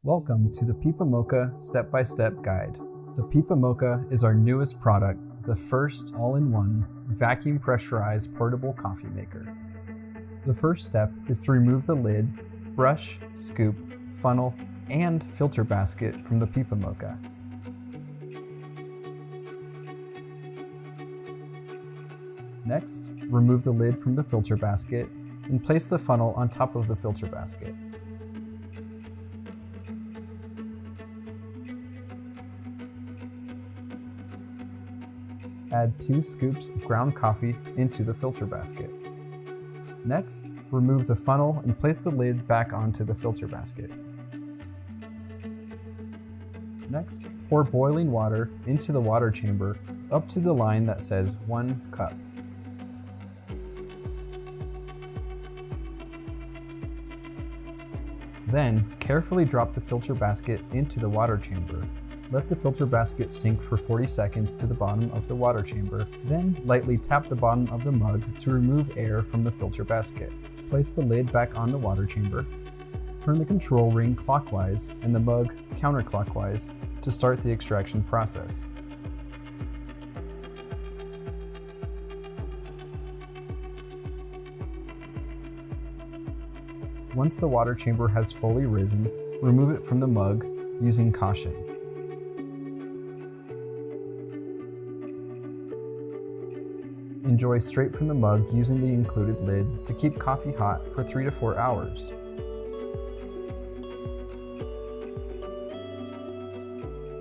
Welcome to the Pipamoka Step-by-Step Guide. The Pipamoka is our newest product, the first all-in-one vacuum pressurized portable coffee maker. The first step is to remove the lid, brush, scoop, funnel, and filter basket from the Pipamoka. Next, remove the lid from the filter basket and place the funnel on top of the filter basket. Add 2 scoops of ground coffee into the filter basket. Next, remove the funnel and place the lid back onto the filter basket. Next, pour boiling water into the water chamber up to the line that says 1 cup. Then, carefully drop the filter basket into the water chamber. Let the filter basket sink for 40 seconds to the bottom of the water chamber, then lightly tap the bottom of the mug to remove air from the filter basket. Place the lid back on the water chamber. Turn the control ring clockwise and the mug counterclockwise to start the extraction process. Once the water chamber has fully risen, remove it from the mug using caution. Enjoy straight from the mug using the included lid to keep coffee hot for 3 to 4 hours.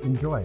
Enjoy!